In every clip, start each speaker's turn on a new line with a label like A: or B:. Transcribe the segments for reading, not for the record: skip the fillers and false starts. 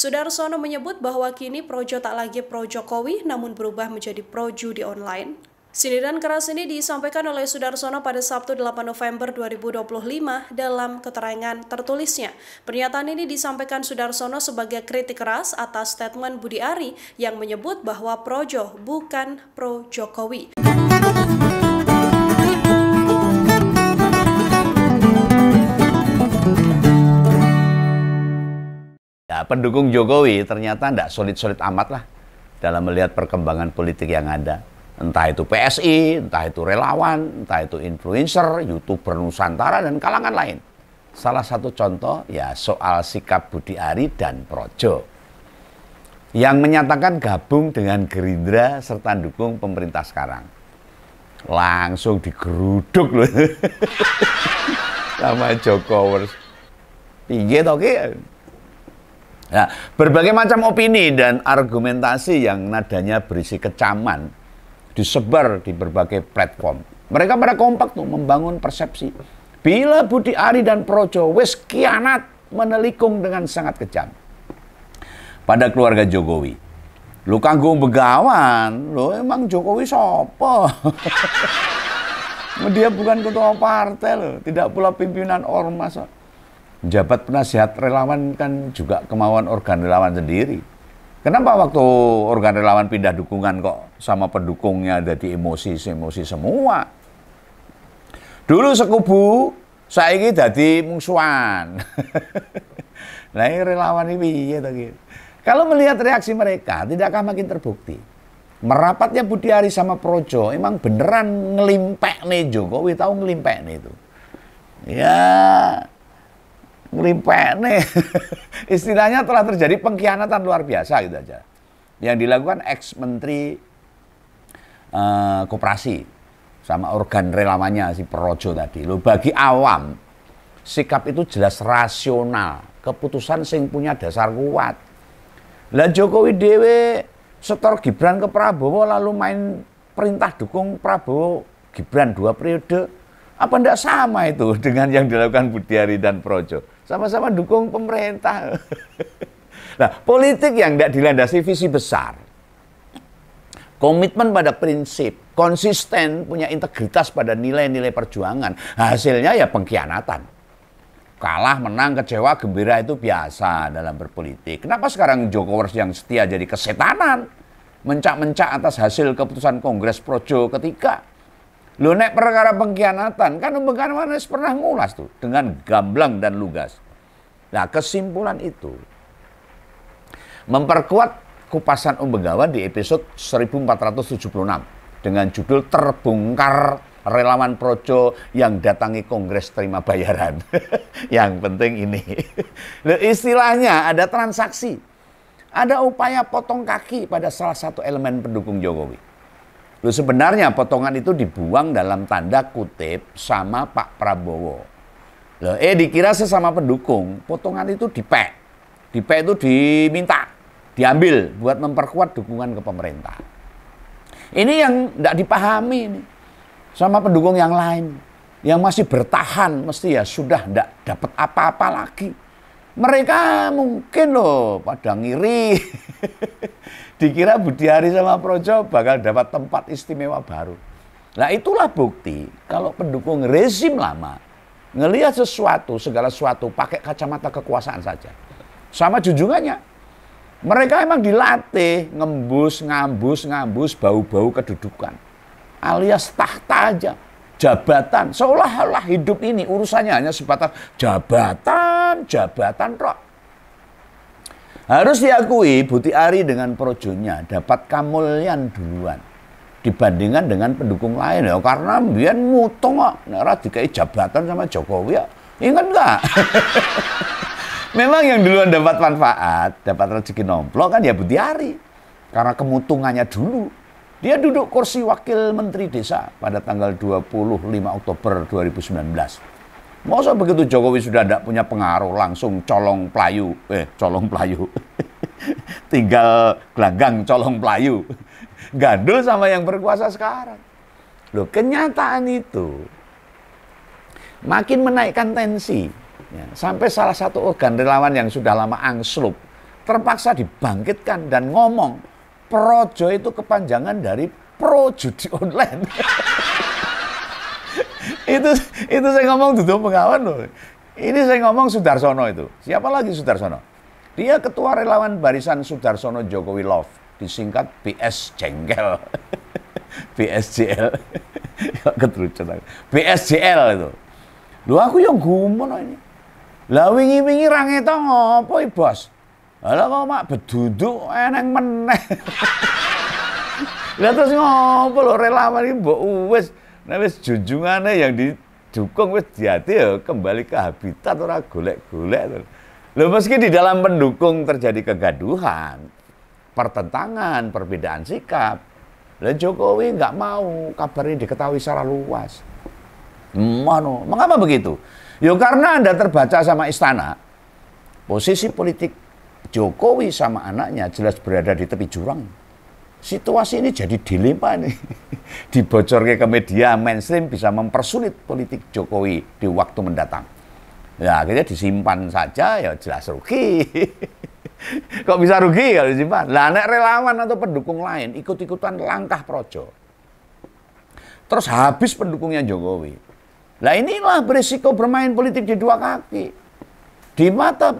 A: Sudarsono menyebut bahwa kini Projo tak lagi pro Jokowi namun berubah menjadi pro judi online. Sindiran keras ini disampaikan oleh Sudarsono pada Sabtu 8 November 2025 dalam keterangan tertulisnya. Pernyataan ini disampaikan Sudarsono sebagai kritik keras atas statement Budi Ari yang menyebut bahwa Projo bukan pro Jokowi.
B: Ya, pendukung Jokowi ternyata tidak solid-solid amat lah dalam melihat perkembangan politik yang ada. Entah itu PSI, entah itu relawan, entah itu influencer, YouTuber Nusantara, dan kalangan lain. Salah satu contoh ya soal sikap Budi Ari dan Projo yang menyatakan gabung dengan Gerindra serta dukung pemerintah sekarang. Langsung digeruduk loh sama Jokowi. Piye toh ki? Nah, berbagai macam opini dan argumentasi yang nadanya berisi kecaman disebar di berbagai platform. Mereka pada kompak tuh membangun persepsi. Bila Budi Ari dan Projo wis kianat menelikung dengan sangat kejam pada keluarga Jokowi. Lu kanggo begawan, lo emang Jokowi sopo? Dia bukan ketua partai loh, tidak pula pimpinan ormas. Jabat penasihat relawan kan juga kemauan organ relawan sendiri. Kenapa waktu organ relawan pindah dukungan kok sama pendukungnya jadi emosi semua? Dulu sekubu, saiki jadi musuhan. Nah ini relawan ini ya gitu. Kalau melihat reaksi mereka, tidakkah makin terbukti? Merapatnya Budi Ari sama Projo emang beneran ngelimpek nih Jokowi, tahu ngelimpek nih itu. Ya ngelimpek nih. Istilahnya telah terjadi pengkhianatan luar biasa gitu aja. Yang dilakukan ex-menteri koperasi sama organ relawannya si Projo tadi. Loh, bagi awam sikap itu jelas rasional, keputusan sing punya dasar kuat. Lah Jokowi dewe setor Gibran ke Prabowo lalu main perintah dukung Prabowo Gibran 2 periode. Apa ndak sama itu dengan yang dilakukan Budi Ari dan Projo? Sama-sama dukung pemerintah. Nah, politik yang tidak dilandasi visi besar, komitmen pada prinsip, konsisten, punya integritas pada nilai-nilai perjuangan, hasilnya ya pengkhianatan. Kalah, menang, kecewa, gembira itu biasa dalam berpolitik. Kenapa sekarang Jokowi yang setia jadi kesetanan? Mencak-mencak atas hasil keputusan Kongres Projo ketiga. Lo nek perkara pengkhianatan, kan Begawan pernah ngulas tuh dengan gamblang dan lugas. Nah, kesimpulan itu memperkuat kupasan Begawan di episode 1476 dengan judul Terbongkar Relawan Projo yang datangi Kongres terima bayaran. Yang penting ini. Loh, istilahnya ada transaksi. Ada upaya potong kaki pada salah satu elemen pendukung Jokowi. Loh, sebenarnya potongan itu dibuang dalam tanda kutip sama Pak Prabowo. Loh, dikira sesama pendukung, potongan itu dipek. Dipek itu diminta, diambil buat memperkuat dukungan ke pemerintah. Ini yang tidak dipahami ini sama pendukung yang lain. Yang masih bertahan mesti ya sudah tidak dapat apa-apa lagi. Mereka mungkin loh pada ngiri. Dikira Budi Ari sama Projo bakal dapat tempat istimewa baru. Nah itulah bukti kalau pendukung rezim lama ngelihat sesuatu, segala sesuatu pakai kacamata kekuasaan saja. Sama junjungannya. Mereka emang dilatih ngambus bau-bau kedudukan. Alias tahta aja, jabatan. Seolah-olah hidup ini urusannya hanya sebatas jabatan roh. Harus diakui Budi Ari dengan Projonya dapat kamulyan duluan dibandingkan dengan pendukung lain ya, karena biar mutung kok nek dikai jabatan sama Jokowi ya. Ingat enggak? Memang yang duluan dapat manfaat, dapat rezeki nomplok kan ya Budi Ari. Karena kemutungannya dulu. Dia duduk kursi wakil menteri desa pada tanggal 25 Oktober 2019. Masa begitu Jokowi sudah tidak punya pengaruh langsung colong pelayu, tinggal gelanggang colong pelayu, gandul sama yang berkuasa sekarang. Loh, kenyataan itu makin menaikkan tensi, ya, sampai salah satu organ relawan yang sudah lama angsluk terpaksa dibangkitkan dan ngomong, projo itu kepanjangan dari pro judi online. itu saya ngomong duduk pengawan loh. Ini saya ngomong Sudarsono itu. Siapa lagi Sudarsono? Dia ketua relawan barisan Sudarsono Jokowi Love, disingkat BS Jengkel. BSJL. Keterucut. BSJL itu. Lho aku yang gumun ini. Lah wingi-wingi ra ngetok ngopo iki, Bos? Lah kok mak beduduk eneng meneh. Lah terus ngopo lho relawan iki mbok wis junjungane yang didukung wis diati ya kembali ke habitat ora golek-golek. Lho meski di dalam pendukung terjadi kegaduhan, pertentangan, perbedaan sikap, lah Jokowi nggak mau kabar ini diketahui secara luas. Mengapa begitu? Ya karena Anda terbaca sama istana, posisi politik Jokowi sama anaknya jelas berada di tepi jurang. Situasi ini jadi dilema nih. Dibocornya ke media mainstream bisa mempersulit politik Jokowi di waktu mendatang. Ya akhirnya disimpan saja, ya jelas rugi. Kok bisa rugi kalau disimpan? Lah nek relawan atau pendukung lain ikut-ikutan langkah projo. Terus habis pendukungnya Jokowi. Lah inilah berisiko bermain politik di dua kaki. Di mata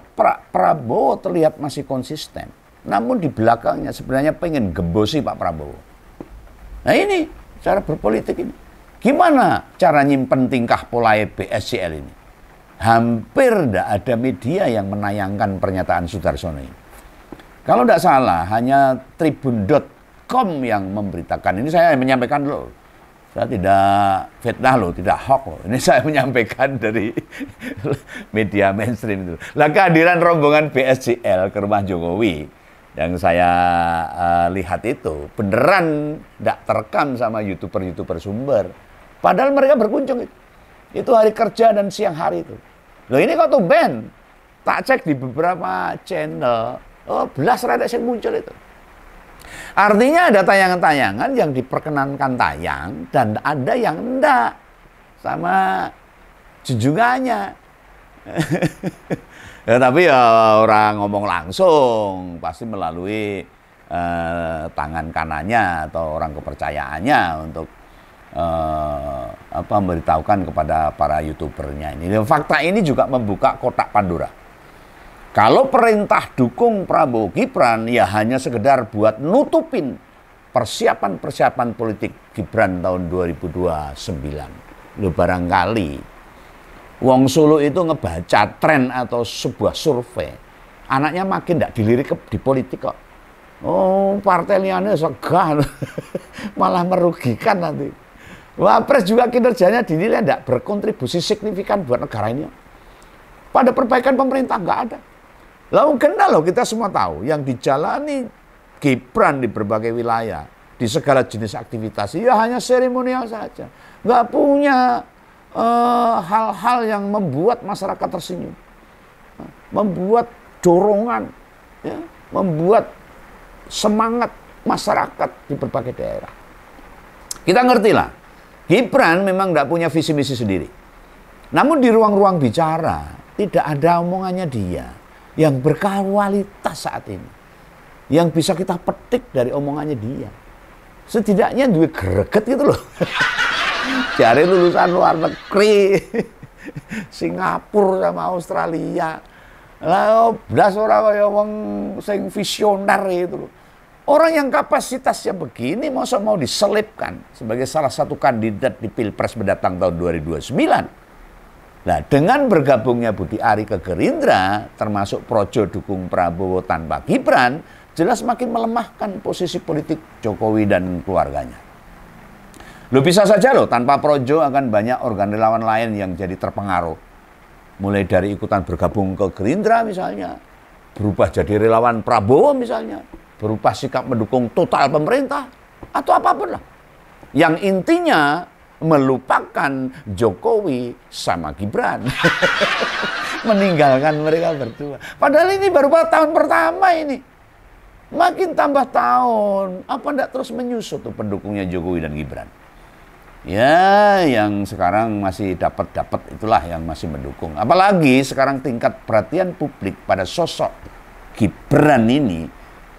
B: Prabowo terlihat masih konsisten. Namun di belakangnya sebenarnya pengen gembosi Pak Prabowo. Nah ini cara berpolitik ini. Gimana cara nyimpen tingkah polai BSJL ini? Hampir tidak ada media yang menayangkan pernyataan Sudarsono ini. Kalau tidak salah, hanya tribun.com yang memberitakan. Ini saya menyampaikan loh. Saya tidak fitnah loh, tidak hoax loh. Ini saya menyampaikan dari media mainstream itu. Lah kehadiran rombongan BSJL ke rumah Jokowi yang saya lihat itu beneran tidak terekam sama YouTuber sumber. Padahal mereka berkunjung itu. Itu hari kerja dan siang hari itu. Loh ini kok tumben? Tak cek di beberapa channel, oh belas rada yang muncul itu. Artinya ada tayangan-tayangan yang diperkenankan tayang dan ada yang enggak sama junjungannya. Ya, tapi ya orang ngomong langsung pasti melalui tangan kanannya atau orang kepercayaannya untuk memberitahukan kepada para YouTubernya ini. Dan fakta ini juga membuka kotak Pandora. Kalau perintah dukung Prabowo Gibran ya hanya sekedar buat nutupin persiapan politik Gibran tahun 2029. Loh barangkali wong Solo itu ngebaca tren atau sebuah survei. Anaknya makin tidak dilirik di politik kok. Oh, partai liane segah. Malah merugikan nanti. Wapres juga kinerjanya dinilai tidak berkontribusi signifikan buat negara ini. Pada perbaikan pemerintah nggak ada. Lalu kenal loh, kita semua tahu yang dijalani Gibran di berbagai wilayah, di segala jenis aktivitas, ya hanya seremonial saja. Nggak punya hal-hal yang membuat masyarakat tersenyum, membuat dorongan, ya, membuat semangat masyarakat di berbagai daerah. Kita ngerti lah, Gibran memang tidak punya visi misi sendiri. Namun di ruang-ruang bicara tidak ada omongannya dia yang berkualitas saat ini, yang bisa kita petik dari omongannya dia. Setidaknya duit greget gitu loh. Cari lulusan luar negeri, Singapura sama Australia. Lah blas ora kaya wong sing visioner itu loh. Orang yang kapasitasnya begini masa mau diselipkan sebagai salah satu kandidat di Pilpres mendatang tahun 2029. Nah, dengan bergabungnya Budi Ari ke Gerindra, termasuk projo dukung Prabowo tanpa Gibran, jelas makin melemahkan posisi politik Jokowi dan keluarganya. Loh bisa saja loh, tanpa projo akan banyak organ relawan lain yang jadi terpengaruh. Mulai dari ikutan bergabung ke Gerindra misalnya, berubah jadi relawan Prabowo misalnya, berubah sikap mendukung total pemerintah, atau apapun lah. Yang intinya melupakan Jokowi sama Gibran. Meninggalkan mereka berdua. Padahal ini baru tahun pertama ini. Makin tambah tahun, apa enggak terus menyusut tuh pendukungnya Jokowi dan Gibran. Ya, yang sekarang masih dapat itulah yang masih mendukung. Apalagi sekarang tingkat perhatian publik pada sosok Gibran ini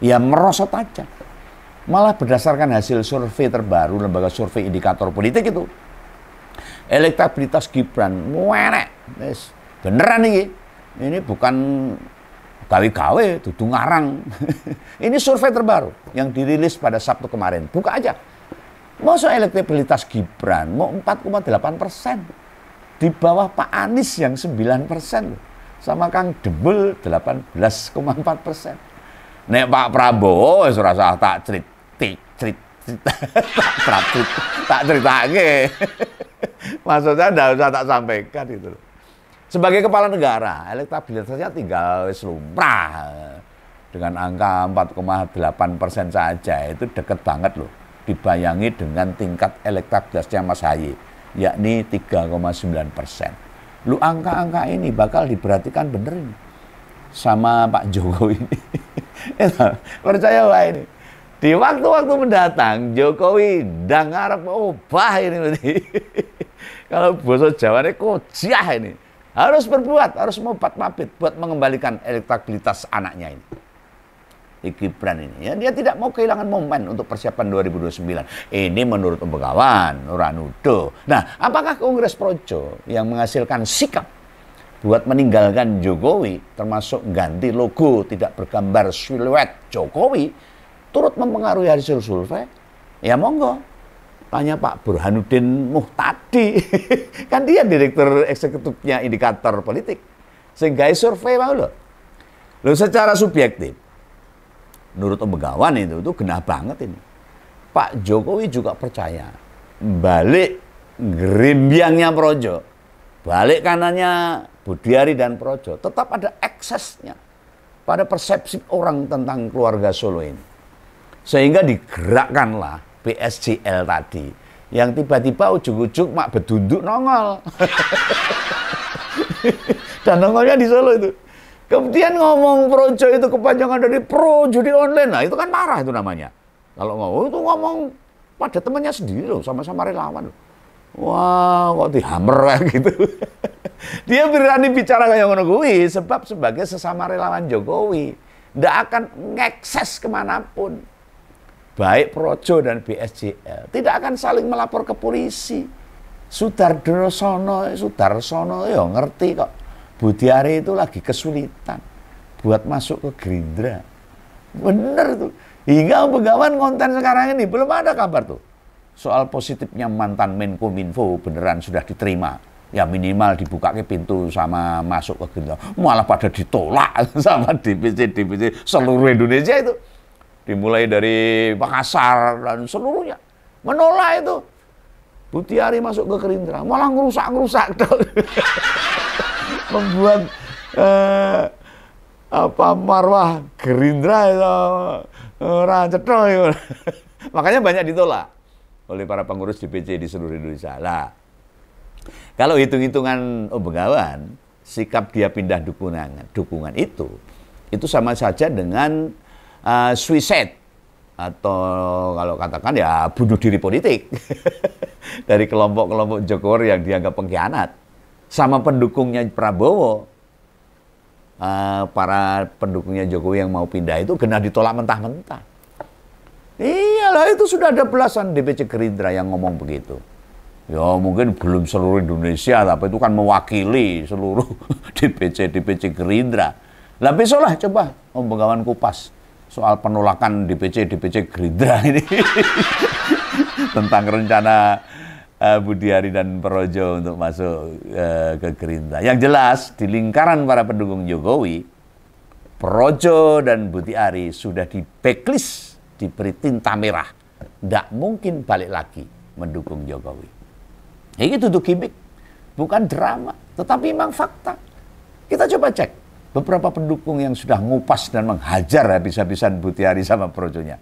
B: ya merosot aja. Malah berdasarkan hasil survei terbaru lembaga survei indikator politik itu, elektabilitas Gibran muenek. Beneran ini bukan gawe-gawe, dudu ngarang. Ini survei terbaru yang dirilis pada Sabtu kemarin. Buka aja. Masa elektabilitas Gibran mau 4,8%. Di bawah Pak Anies yang 9%. Sama Kang Debel 18,4%. Nek Pak Prabowo surasa tak ceritake. Maksudnya enggak usah tak sampaikan itu. Sebagai kepala negara, elektabilitasnya tinggal lumrah dengan angka 4,8% saja, itu deket banget loh. Dibayangi dengan tingkat elektabilitasnya Mas Haye, yakni 3,9%. Lu angka-angka ini bakal diperhatikan bener ini sama Pak Jokowi ini. Percaya wah ini. Di waktu-waktu mendatang, Jokowi ndang ngarep obah ini berarti. Kalau bahasa Jawane kojah ini. Harus berbuat, harus mobat-mabit buat mengembalikan elektabilitas anaknya ini. Gibran ini. Ya, dia tidak mau kehilangan momen untuk persiapan 2029. Ini menurut Om Begawan, ora nuduh. Nah, apakah Kongres Projo yang menghasilkan sikap buat meninggalkan Jokowi, termasuk ganti logo tidak bergambar siluet Jokowi, turut mempengaruhi hasil survei? Ya monggo. Tanya Pak Burhanuddin Muhtadi. Kan dia direktur eksekutifnya indikator politik. Sehingga survei mau loh. Loh secara subjektif, menurut Om Begawan itu genah banget ini. Pak Jokowi juga percaya balik gerimbiangnya Projo, balik kanannya Budiari dan Projo, tetap ada eksesnya pada persepsi orang tentang keluarga Solo ini. Sehingga digerakkanlah PSJL tadi, yang tiba-tiba ujung-ujung mak bedunduk nongol. Dan nongolnya di Solo itu. Kemudian ngomong Projo itu kepanjangan dari pro judi online. Nah itu kan marah itu namanya. Kalau ngomong itu ngomong pada temannya sendiri loh, sama-sama relawan loh. Wah, kok dihammer kayak gitu. Dia berani bicara kayak ngono kuwi sebab sebagai sesama relawan Jokowi ndak akan ngekses kemanapun. Baik Projo dan BSJL tidak akan saling melapor ke polisi. Sudarsono ya ngerti kok. Budiari itu lagi kesulitan buat masuk ke Gerindra. Bener tuh. Hingga Begawan konten sekarang ini belum ada kabar tuh. Soal positifnya mantan Menkominfo beneran sudah diterima. Ya minimal dibuka ke pintu sama masuk ke Gerindra. Malah pada ditolak sama DPC seluruh Indonesia itu. Dimulai dari Makassar dan seluruhnya. Menolak itu. Budiari masuk ke Gerindra. Malah ngerusak-ngerusak. Membuat marwah Gerindra itu cetha. Makanya banyak ditolak oleh para pengurus DPC di seluruh Indonesia. Lah, kalau hitung-hitungan Om Begawan, sikap dia pindah dukungan itu sama saja dengan suicide atau kalau katakan ya bunuh diri politik dari kelompok-kelompok Jokowi yang dianggap pengkhianat. Sama pendukungnya Prabowo, para pendukungnya Jokowi yang mau pindah itu kena ditolak mentah-mentah. Iyalah itu sudah ada belasan DPC Gerindra yang ngomong begitu. Ya mungkin belum seluruh Indonesia, tapi itu kan mewakili seluruh DPC Gerindra. Lah besok lah coba Om Begawan kupas soal penolakan DPC Gerindra ini tentang rencana Budiari dan Projo untuk masuk ke Gerindra. Yang jelas di lingkaran para pendukung Jokowi, Projo dan Budiari sudah di backlist, diberi tinta merah. Tidak mungkin balik lagi mendukung Jokowi. Ini duduk gimmick, bukan drama, tetapi memang fakta. Kita coba cek beberapa pendukung yang sudah ngupas dan menghajar habis-habisan Budiari sama Projonya.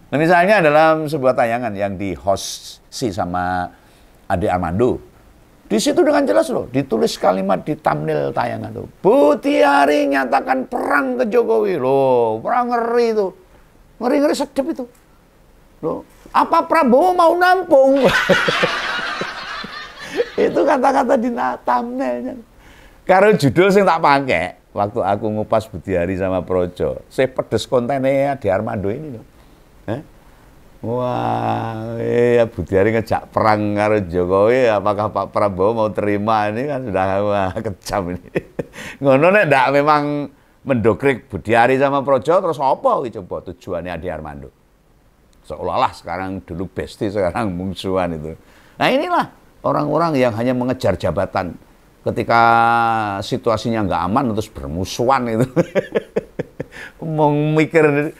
B: Nah, misalnya dalam sebuah tayangan yang di-hosti sama Ade Armando, di situ dengan jelas loh, ditulis kalimat di thumbnail tayangan tuh. Budiari nyatakan perang ke Jokowi loh, perang ngeri itu, ngeri sedep itu. Loh, apa Prabowo mau nampung? Itu kata-kata di thumbnailnya. Karo judul sing tak pakai waktu aku ngupas Budiari sama Projo, saya pedes kontennya di Armando ini loh. Wah, Budiari ngejak perang karo Jokowi, apakah Pak Prabowo mau terima? Ini kan sudah wah, kejam ini. Ngono nek ndak memang mendokrik Budiari sama Projo, terus apa coba tujuannya Ade Armando? Seolah-olah sekarang dulu bestie, sekarang musuhan itu. Nah inilah orang-orang yang hanya mengejar jabatan ketika situasinya nggak aman terus bermusuhan itu. Mau mikir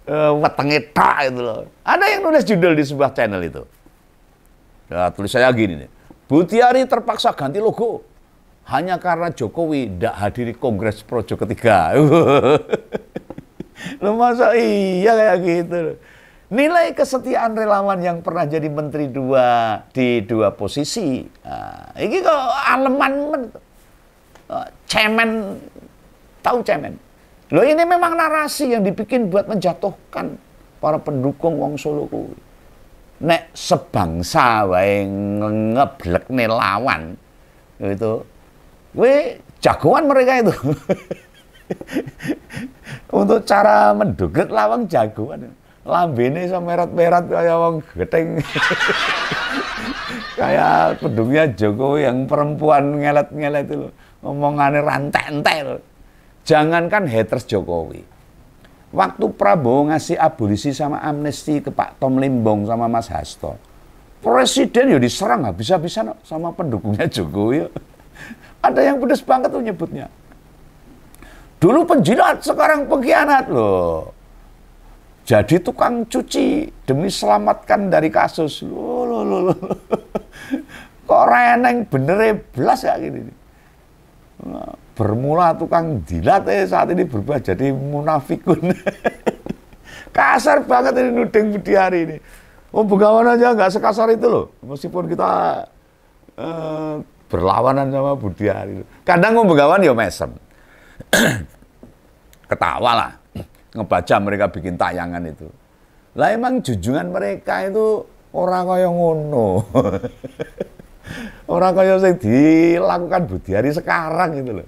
B: wetenge tak itu loh. Ada yang nulis judul di sebuah channel itu. Ya, tulisannya gini nih. Budiari terpaksa ganti logo hanya karena Jokowi tidak hadiri Kongres Projo ketiga. Loh masa iya kayak gitu. Nilai kesetiaan relawan yang pernah jadi menteri di dua posisi. Nah, ini kok aleman cemen, tahu cemen. Loh ini memang narasi yang dibikin buat menjatuhkan para pendukung wong Solo kuwi. Nek sebangsa wae ngeblekne lawan itu, kuwi jagoan mereka itu. Untuk cara menduget lawang jagoan. Lambene iso merat-merat kayak wong gething. Kayak pendukungnya Jokowi yang perempuan ngelet-ngelet itu, ngomongannya rantai-entel. Jangankan haters Jokowi. Waktu Prabowo ngasih abolisi sama amnesti ke Pak Tom Limbong sama Mas Hasto, Presiden ya diserang habis-habisan sama pendukungnya Jokowi. Ada yang pedes banget tuh nyebutnya. Dulu penjilat, sekarang pengkhianat loh. Jadi tukang cuci demi selamatkan dari kasus. Loh. Kok reneng bener belas ya gini. Bermula tukang dilat saat ini berubah jadi munafikun. Kasar banget ini nuding Budiari ini. Begawan aja nggak sekasar itu loh. Meskipun kita berlawanan sama Budiari. Kadang begawan ya mesem. Ketawa lah. Ngebaca mereka bikin tayangan itu. Lah emang junjungan mereka itu orang kaya ngono. Orang kaya sing dilakukan Budiari sekarang itu loh.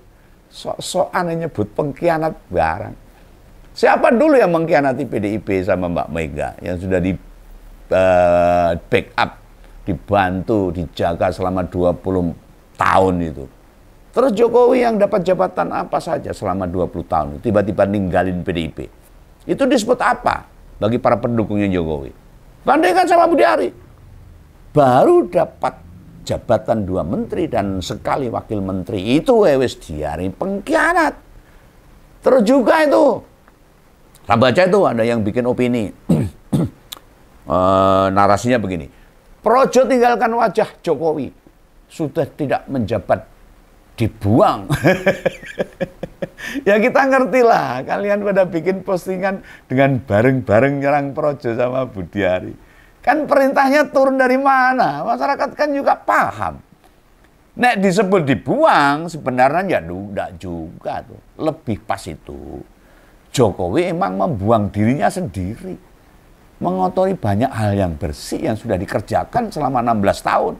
B: Sok-sokan nyebut pengkhianat barang. Siapa dulu yang mengkhianati PDIP sama Mbak Mega yang sudah di backup, dibantu, dijaga selama 20 tahun itu. Terus Jokowi yang dapat jabatan apa saja selama 20 tahun, tiba-tiba ninggalin PDIP. Itu disebut apa bagi para pendukungnya Jokowi? Bandingkan sama Budiari. Baru dapat jabatan 2 menteri dan sekali wakil menteri itu wis diari pengkhianat. Terus juga itu, saya baca itu ada yang bikin opini. Narasinya begini. Projo tinggalkan wajah Jokowi. Sudah tidak menjabat, dibuang. Ya kita ngerti lah. Kalian pada bikin postingan dengan bareng-bareng nyerang Projo sama Budiari. Kan perintahnya turun dari mana? Masyarakat kan juga paham. Nek disebut dibuang, sebenarnya ya enggak juga tuh. Lebih pas itu. Jokowi emang membuang dirinya sendiri. Mengotori banyak hal yang bersih yang sudah dikerjakan selama 16 tahun.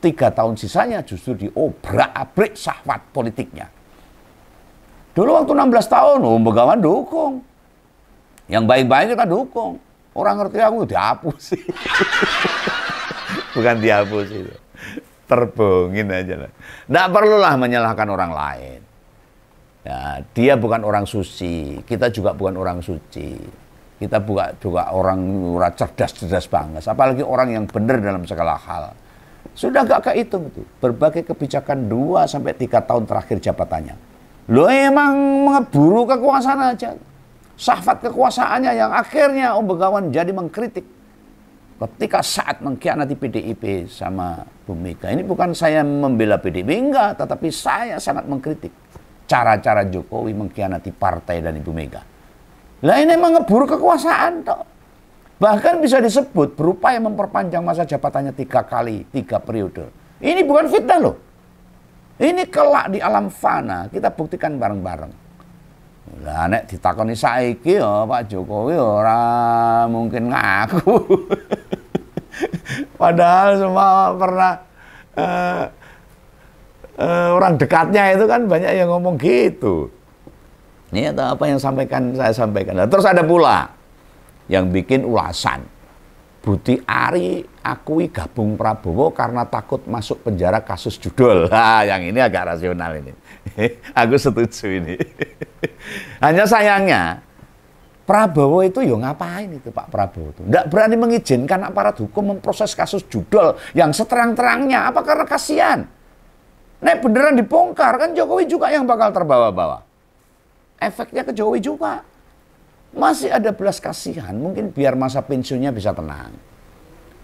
B: 3 tahun sisanya justru diobrak-abrik syahwat politiknya. Dulu waktu 16 tahun, Begawan dukung. Yang baik-baik kita dukung. Orang ngerti aku dihapus sih. Bukan dihapus itu. Terbongin aja lah. Nggak perlulah menyalahkan orang lain. Ya, dia bukan orang suci. Kita juga bukan orang suci. Kita juga orang cerdas-cerdas banget. Apalagi orang yang benar dalam segala hal. Sudah gak kehitung itu. Berbagai kebijakan 2-3 tahun terakhir jabatannya. Lo emang mengeburu kekuasaan aja. Syahwat kekuasaannya yang akhirnya Begawan jadi mengkritik ketika saat mengkhianati PDIP sama Bu Mega. Ini bukan saya membela PDIP, enggak, tetapi saya sangat mengkritik cara-cara Jokowi mengkhianati partai dan Ibu Mega. Lah ini mengeburu kekuasaan toh. Bahkan bisa disebut berupaya memperpanjang masa jabatannya 3 kali, 3 periode. Ini bukan fitnah loh. Ini kelak di alam fana, kita buktikan bareng-bareng. Lah nek ditakoni saiki ya Pak Jokowi ora mungkin ngaku. Padahal semua pernah orang dekatnya itu kan banyak yang ngomong gitu. Ini atau apa yang saya sampaikan. Nah, terus ada pula yang bikin ulasan. Budi Ari akui gabung Prabowo karena takut masuk penjara kasus judul. Yang ini agak rasional ini. Aku setuju ini. Hanya sayangnya Prabowo itu ya ngapain itu Pak Prabowo itu? Nggak berani mengizinkan aparat hukum memproses kasus judul yang seterang-terangnya. Apa karena kasihan? Nek beneran dibongkar kan Jokowi juga yang bakal terbawa-bawa. Efeknya ke Jokowi juga. Masih ada belas kasihan, mungkin biar masa pensiunnya bisa tenang.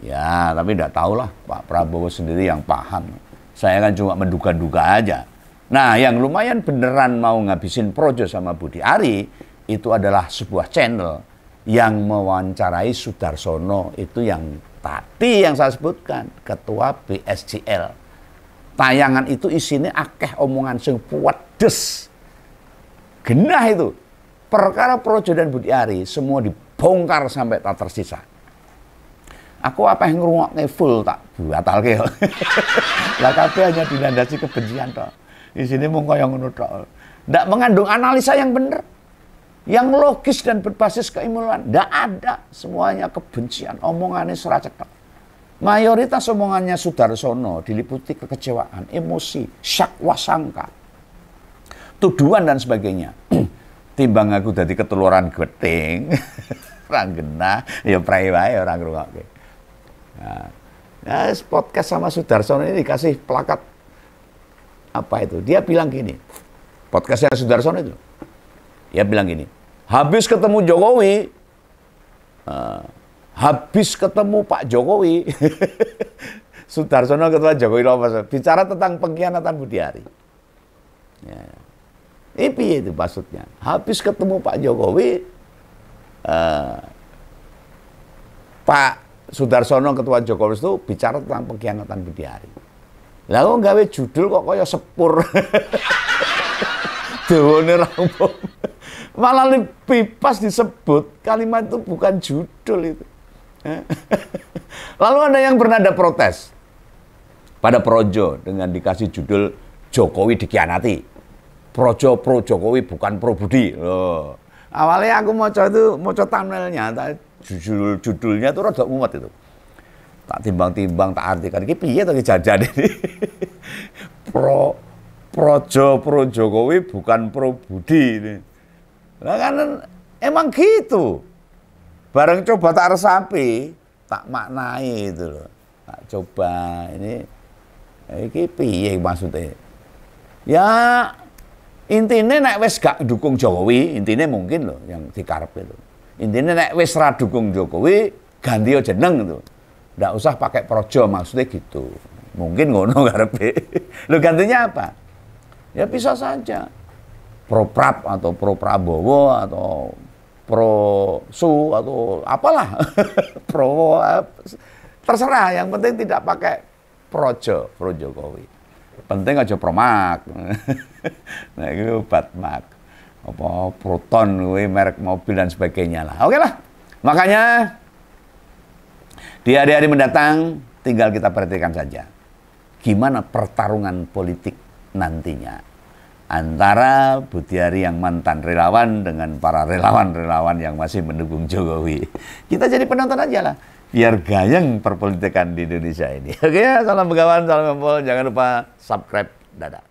B: Ya, tapi tidak tahulah Pak Prabowo sendiri yang paham. Saya kan cuma menduga-duga aja. Nah, yang lumayan beneran mau ngabisin projo sama Budi Ari, itu adalah sebuah channel yang mewawancarai Sudarsono, itu yang tadi yang saya sebutkan, Ketua BSJL. Tayangan itu isinya akeh omongan sing puedes. Genah itu. Perkara projo dan Budi Ari semua dibongkar sampai tak tersisa. Aku apa yang ngerungokne full tak batalke. Lah kabeh hanya dilandasi kebencian tok. Di sini mung kaya ngono tok. Ndak mengandung analisa yang benar. Yang logis dan berbasis keilmuan. Ndak ada, semuanya kebencian, omongannya seracetok. Mayoritas omongannya Sudarsono diliputi kekecewaan, emosi, syak wasangka, tuduhan dan sebagainya. Timbang aku dadi ketuluran geting, orang genah, ya prai wae orang ngrungokke. Nah, podcast sama Sudarsono ini dikasih plakat apa itu? Dia bilang gini, podcastnya Sudarsono itu, dia bilang gini, habis ketemu Jokowi, habis ketemu Pak Jokowi, Sudarsono ketua Jokowi bicara tentang pengkhianatan Budi Ari. Ya. Ini itu maksudnya. Habis ketemu Pak Jokowi, Pak Sudarsono ketua Jokowi itu bicara tentang pengkhianatan Budi Ari. Lalu gawe judul kok kaya sepur. Dawane rambut. Malah lebih pas disebut kalimat itu bukan judul itu. Lalu ada yang bernada protes pada Projo dengan dikasih judul Jokowi dikhianati. Projo pro Jokowi bukan pro Budi. Loh. Awalnya aku mau thumbnailnya, judulnya tuh rada mumet itu. Tak timbang-timbang tak artikan iki piye to jajan ini. Projo pro Jokowi bukan pro Budi ini. Lah kan emang gitu. Bareng coba tak resapi, tak maknai itu loh. Tak coba ini iki piye maksudnya. Ya intinya nek wis gak dukung Jokowi, intinya mungkin loh yang dikarep itu. Intinya nek wis ra dukung Jokowi, ganti jeneng itu. Ndak usah pakai projo, maksudnya gitu. Mungkin ngono karepe. Lo gantinya apa? Ya bisa saja. Pro Prab atau pro Prabowo atau pro Su atau apalah. Pro terserah, yang penting tidak pakai projo, pro Jokowi. Penting aja promak. Nah, itu obat mak. Apa Proton, merek mobil dan sebagainya lah. Oke lah. Makanya di hari-hari mendatang tinggal kita perhatikan saja gimana pertarungan politik nantinya antara Budi Ari yang mantan relawan dengan para relawan-relawan yang masih mendukung Jokowi. Kita jadi penonton aja lah. Biar gayeng perpolitikan di Indonesia ini. Oke, salam begawan, salam ngumpul. Jangan lupa subscribe. Dadah.